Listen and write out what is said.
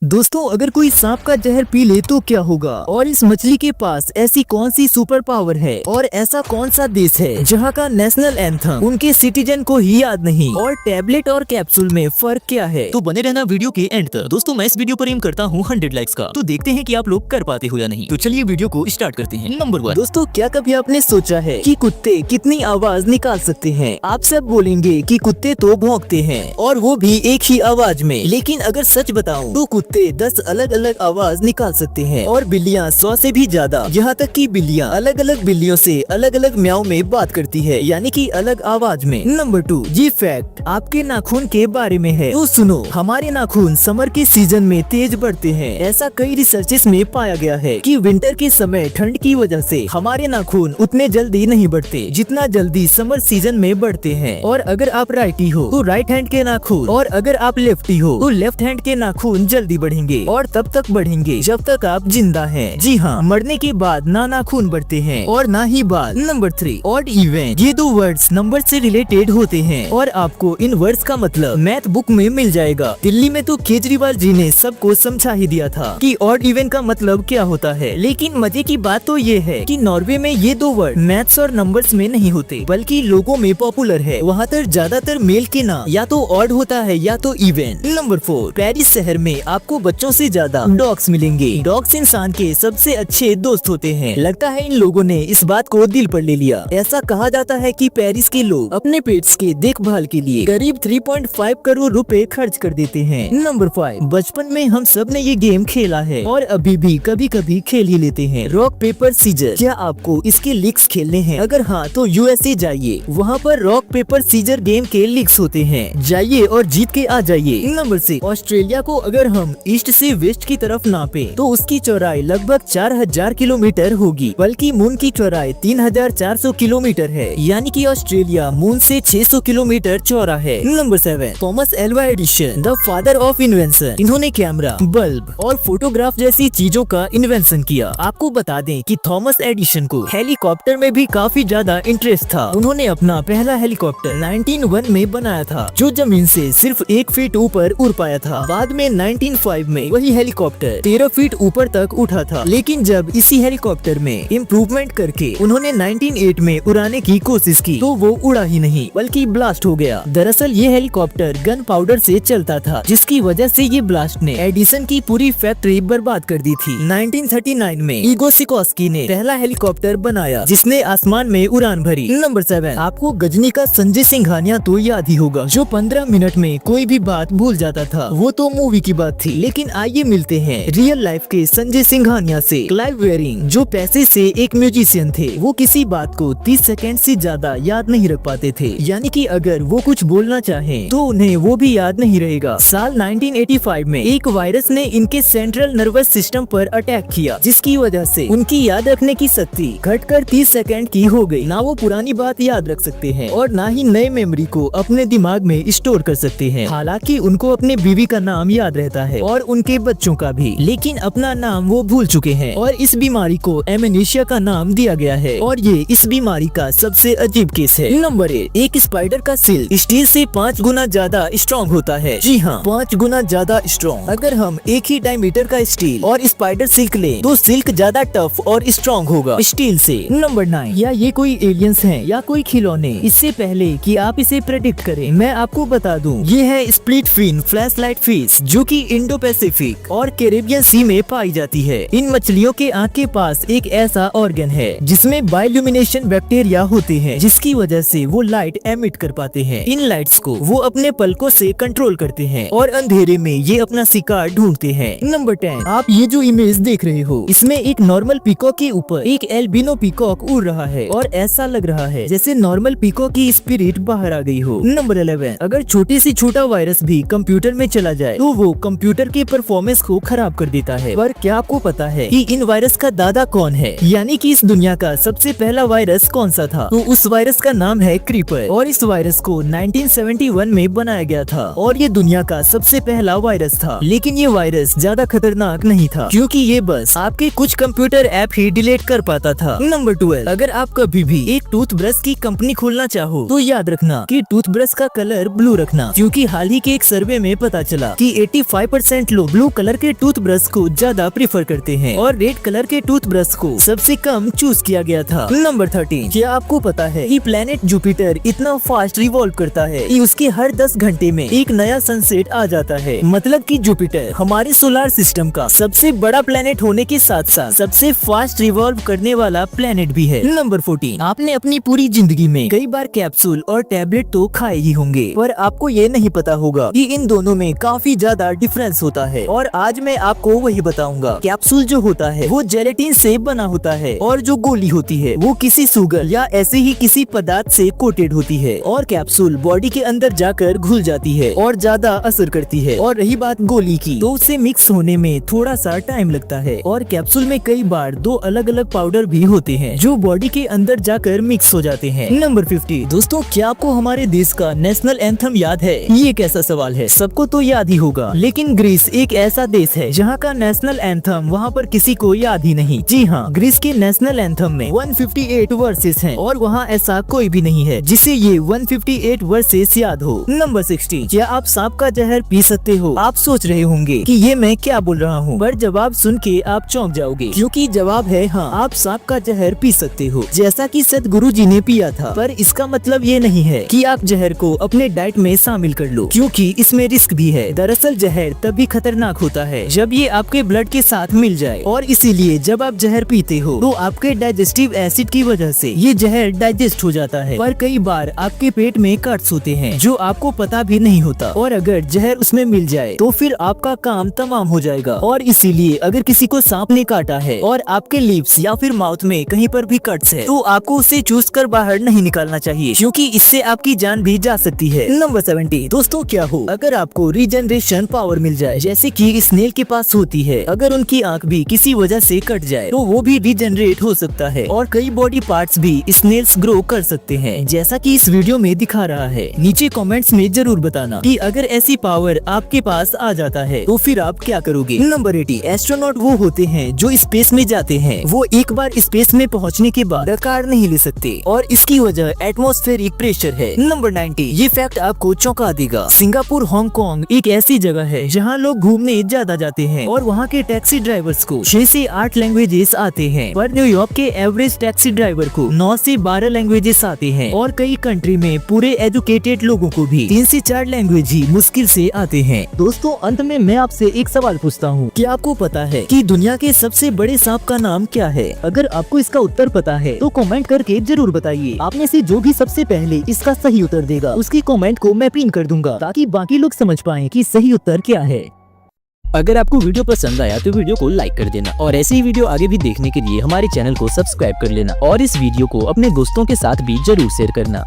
दोस्तों, अगर कोई सांप का जहर पी ले तो क्या होगा? और इस मछली के पास ऐसी कौन सी सुपर पावर है? और ऐसा कौन सा देश है जहां का नेशनल एंथम उनके सिटीजन को ही याद नहीं? और टैबलेट और कैप्सूल में फर्क क्या है? तो बने रहना वीडियो के एंड तक। दोस्तों, मैं इस वीडियो पर एम करता हूँ 100 लाइक्स का, तो देखते हैं कि आप लोग कर पाते हो या नहीं। तो चलिए वीडियो को स्टार्ट करते हैं। नंबर 1। दोस्तों, क्या कभी आपने सोचा है कि कुत्ते कितनी आवाज निकाल सकते हैं? आप सब बोलेंगे कि कुत्ते तो भौंकते हैं, और वो भी एक ही आवाज में। लेकिन अगर सच बताऊं तो कुत्ते 10 अलग अलग आवाज निकाल सकते हैं, और बिल्लियाँ 100 से भी ज्यादा। यहाँ तक कि बिल्लियाँ अलग अलग बिल्लियों से अलग अलग म्याऊ में बात करती है, यानी कि अलग आवाज में। नंबर 2, ये फैक्ट आपके नाखून के बारे में है। तो सुनो, हमारे नाखून समर के सीजन में तेज बढ़ते हैं। ऐसा कई रिसर्चेस में पाया गया है कि विंटर के समय ठंड की वजह से हमारे नाखून उतने जल्दी नहीं बढ़ते जितना जल्दी समर सीजन में बढ़ते हैं। और अगर आप राइटी हो तो राइट हैंड के नाखून, और अगर आप लेफ्टी हो तो लेफ्ट हैंड के नाखून जल्दी बढ़ेंगे, और तब तक बढ़ेंगे जब तक आप जिंदा हैं। जी हाँ, मरने के बाद ना नाखून बढ़ते हैं और ना ही बाल। Number 3, odd even. ये दो वर्ड्स नंबर से रिलेटेड होते हैं, और आपको इन वर्ड्स का मतलब मैथ बुक में मिल जाएगा। दिल्ली में तो केजरीवाल जी ने सबको समझा ही दिया था कि ऑड इवन का मतलब क्या होता है। लेकिन मजे की बात तो ये है कि नॉर्वे में ये दो वर्ड मैथ्स और नंबर्स में नहीं होते, बल्कि लोगों में पॉपुलर है। वहाँ पर ज्यादातर मेल के नाम या तो ऑड होता है या तो इवन। नंबर 4, पेरिस शहर में आपको बच्चों से ज्यादा डॉग्स मिलेंगे। डॉग्स इंसान के सबसे अच्छे दोस्त होते हैं। लगता है इन लोगों ने इस बात को दिल पर ले लिया। ऐसा कहा जाता है कि पेरिस के लोग अपने पेट्स के देखभाल के लिए करीब 3.5 करोड़ रुपए खर्च कर देते हैं। नंबर 5, बचपन में हम सब ने ये गेम खेला है, और अभी भी कभी कभी खेल ही लेते हैं, रॉक पेपर सीजर। क्या आपको इसके लीक्स खेलने हैं? अगर हाँ तो यूएसए जाइए, वहाँ पर रॉक पेपर सीजर गेम के लीक्स होते हैं। जाइए और जीत के आ जाइए। नंबर 6, ऑस्ट्रेलिया को अगर हम ईस्ट से वेस्ट की तरफ नापे तो उसकी चौड़ाई लगभग 4000 किलोमीटर होगी, बल्कि मून की चौड़ाई 3400 किलोमीटर है, यानी कि ऑस्ट्रेलिया मून से 600 किलोमीटर चौड़ा है। Number 7, Thomas Alva Edison, the father of invention. इन्होंने कैमरा, बल्ब और फोटोग्राफ जैसी चीजों का इन्वेंशन किया। आपको बता दें कि थॉमस एडिसन को हेलीकॉप्टर में भी काफी ज्यादा इंटरेस्ट था। उन्होंने अपना पहला हेलीकॉप्टर 1901 में बनाया था, जो जमीन से सिर्फ 1 फीट ऊपर उड़ पाया था। बाद में 1905 में वही हेलीकॉप्टर 13 फीट ऊपर तक उठा था। लेकिन जब इसी हेलीकॉप्टर में इम्प्रूवमेंट करके उन्होंने 1908 में उड़ाने की कोशिश की तो वो उड़ा ही नहीं, बल्कि ब्लास्ट हो गया। दरअसल ये हेलीकॉप्टर गन पाउडर से चलता था, जिसकी वजह से ये ब्लास्ट ने एडिसन की पूरी फैक्ट्री बर्बाद कर दी थी। 1939 में इगो सिकोस्की ने पहला हेलीकॉप्टर बनाया, जिसने आसमान में उड़ान भरी। नंबर 7, आपको गजनी का संजय सिंघानिया तो याद ही होगा, जो 15 मिनट में कोई भी बात भूल जाता था। वो तो मूवी की बात थी, लेकिन आइए मिलते हैं रियल लाइफ के संजय सिंघानिया से। क्लाइव वेयरिंग, जो पैसे से एक म्यूजिशियन थे, वो किसी बात को 30 सेकंड से ज्यादा याद नहीं रख पाते थे, यानी कि अगर वो कुछ बोलना चाहें तो उन्हें वो भी याद नहीं रहेगा। साल 1985 में एक वायरस ने इनके सेंट्रल नर्वस सिस्टम पर अटैक किया, जिसकी वजह से उनकी याद रखने की शक्ति घटकर 30 सेकंड की हो गई। ना वो पुरानी बात याद रख सकते हैं, और ना ही नए मेमोरी को अपने दिमाग में स्टोर कर सकते हैं। हालांकि उनको अपने बीवी का नाम याद रहता है, और उनके बच्चों का भी, लेकिन अपना नाम वो भूल चुके हैं। और इस बीमारी को एमनेशिया का नाम दिया गया है, और ये इस बीमारी का सबसे अजीब केस है। नंबर 8, एक स्पाइडर का सिल्क स्टील से 5 गुना ज्यादा स्ट्रॉन्ग होता है। जी हाँ, 5 गुना ज्यादा स्ट्रॉन्ग। अगर हम एक ही डायमीटर का स्टील और स्पाइडर सिल्क लें तो सिल्क ज्यादा टफ और स्ट्रॉन्ग होगा स्टील से। नंबर 9, या ये कोई एलियंस हैं या कोई खिलौने? इससे पहले कि आप इसे प्रेडिक्ट करें, मैं आपको बता दूं, ये है स्प्लिट फिन फ्लैशलाइट फिश, जो कि इंडो पैसिफिक और कैरेबियन सी में पाई जाती है। इन मछलियों के आँख के पास एक ऐसा ऑर्गन है जिसमें बायोल्यूमिनेशन बैक्टीरिया होते हैं, जिसकी वजह से वो लाइट एमिट कर पाते हैं। इन लाइट्स को वो अपने पलकों से कंट्रोल करते हैं, और अंधेरे में ये अपना शिकार ढूंढते हैं। नंबर 10, आप ये जो इमेज देख रहे हो, इसमें एक नॉर्मल पीकॉक के ऊपर एक एल्बिनो पीकॉक उड़ रहा है, और ऐसा लग रहा है जैसे नॉर्मल पीकॉक की स्पिरिट बाहर आ गई हो। नंबर 11, अगर छोटे से छोटा वायरस भी कंप्यूटर में चला जाए तो वो कंप्यूटर के परफॉर्मेंस को खराब कर देता है। पर क्या आपको पता है कि इन वायरस का दादा कौन है? यानी कि इस दुनिया का सबसे पहला वायरस कौन सा था? तो उस वायरस का नाम है क्रीपर, और इस वायरस को 1971 में बनाया गया था, और ये दुनिया का सबसे पहला वायरस था। लेकिन ये वायरस ज्यादा खतरनाक नहीं था, क्योंकि ये बस आपके कुछ कंप्यूटर ऐप ही डिलीट कर पाता था। नंबर 12, अगर आप कभी भी एक टूथब्रश की कंपनी खोलना चाहो तो याद रखना कि टूथब्रश का कलर ब्लू रखना, क्योंकि हाल ही के एक सर्वे में पता चला कि 85% % लोग ब्लू कलर के टूथब्रश को ज्यादा प्रेफर करते हैं और रेड कलर के टूथब्रश को सबसे कम चूज किया गया था। नंबर 13, क्या आपको पता है कि प्लेनेट जुपिटर इतना फास्ट रिवॉल्व करता है कि उसके हर 10 घंटे में एक नया सनसेट आ जाता है। मतलब कि जुपिटर हमारे सोलर सिस्टम का सबसे बड़ा प्लेनेट होने के साथ साथ सबसे फास्ट रिवॉल्व करने वाला प्लेनेट भी है। नंबर 14, आपने अपनी पूरी जिंदगी में कई बार कैप्सूल और टैबलेट तो खाए ही होंगे, पर आपको ये नहीं पता होगा कि इन दोनों में काफी ज्यादा डिफरेंस होता है और आज मैं आपको वही बताऊंगा। कैप्सूल जो होता है वो जेलेटिन से बना होता है और जो गोली होती है वो किसी शुगर या ऐसे ही किसी पदार्थ से कोटेड होती है और कैप्सूल बॉडी के अंदर जाकर घुल जाती है और ज्यादा असर करती है। और रही बात गोली की, तो उसे मिक्स होने में थोड़ा सा टाइम लगता है और कैप्सूल में कई बार 2 अलग अलग पाउडर भी होते हैं जो बॉडी के अंदर जाकर मिक्स हो जाते हैं। नंबर 50, दोस्तों क्या आपको हमारे देश का नेशनल एंथम याद है? ये कैसा सवाल है, सबको तो याद ही होगा, लेकिन ग्रीस एक ऐसा देश है जहाँ का नेशनल एंथम वहाँ पर किसी को याद ही नहीं। जी हाँ, ग्रीस के नेशनल एंथम में 158 वर्सेस हैं और वहाँ ऐसा कोई भी नहीं है जिसे ये 158 वर्सेस याद हो। नंबर 60, क्या आप सांप का जहर पी सकते हो? आप सोच रहे होंगे कि ये मैं क्या बोल रहा हूँ, पर जवाब सुन के आप चौंक जाओगे क्योंकि जवाब है हाँ, आप सांप का जहर पी सकते हो, जैसा कि सदगुरु जी ने पिया था। पर इसका मतलब ये नहीं है कि आप जहर को अपने डाइट में शामिल कर लो, क्योंकि इसमें रिस्क भी है। दरअसल जहर तभी खतरनाक होता है जब ये आपके ब्लड के साथ मिल जाए और इसीलिए जब आप जहर पीते हो तो आपके डाइजेस्टिव एसिड की वजह से ये जहर डाइजेस्ट हो जाता है। पर कई बार आपके पेट में कट्स होते हैं जो आपको पता भी नहीं होता और अगर जहर उसमें मिल जाए तो फिर आपका काम तमाम हो जाएगा। और इसीलिए अगर किसी को सांप ने काटा है और आपके लिप्स या फिर माउथ में कहीं पर भी कट्स है तो आपको उसे चूस कर बाहर नहीं निकालना चाहिए, क्योंकि इससे आपकी जान भी जा सकती है। नंबर 70, दोस्तों क्या हो अगर आपको रीजनरेशन पावर मिल जाए जैसे कि स्नेल के पास होती है। अगर उनकी आंख भी किसी वजह से कट जाए तो वो भी रीजनरेट हो सकता है और कई बॉडी पार्ट्स भी स्नेल्स ग्रो कर सकते हैं, जैसा कि इस वीडियो में दिखा रहा है। नीचे कमेंट्स में जरूर बताना कि अगर ऐसी पावर आपके पास आ जाता है तो फिर आप क्या करोगे। नंबर 80, एस्ट्रोनॉट वो होते हैं जो स्पेस में जाते हैं, वो एक बार स्पेस में पहुंचने के बाद आकार नहीं ले सकते और इसकी वजह एटमॉस्फेरिक प्रेशर है। नंबर 90, ये फैक्ट आपको चौंका देगा। सिंगापुर हांगकांग एक ऐसी जगह है जहाँ लोग घूमने ज्यादा जाते हैं और वहाँ के टैक्सी ड्राइवर्स को 6 से 8 लैंग्वेजेस आते हैं, पर न्यूयॉर्क के एवरेज टैक्सी ड्राइवर को 9 से 12 लैंग्वेजेस आते हैं और कई कंट्री में पूरे एजुकेटेड लोगों को भी 3 से 4 लैंग्वेज ही मुश्किल से आते हैं। दोस्तों अंत में मैं आपसे एक सवाल पूछता हूँ, क्या आपको पता है कि दुनिया के सबसे बड़े सांप का नाम क्या है? अगर आपको इसका उत्तर पता है तो कमेंट करके जरूर बताइए। आप में से जो भी सबसे पहले इसका सही उत्तर देगा उसकी कमेंट को मैं पिन कर दूंगा ताकि बाकी लोग समझ पाएं कि सही उत्तर क्या है। अगर आपको वीडियो पसंद आया तो वीडियो को लाइक कर देना और ऐसे ही वीडियो आगे भी देखने के लिए हमारे चैनल को सब्सक्राइब कर लेना और इस वीडियो को अपने दोस्तों के साथ भी जरूर शेयर करना।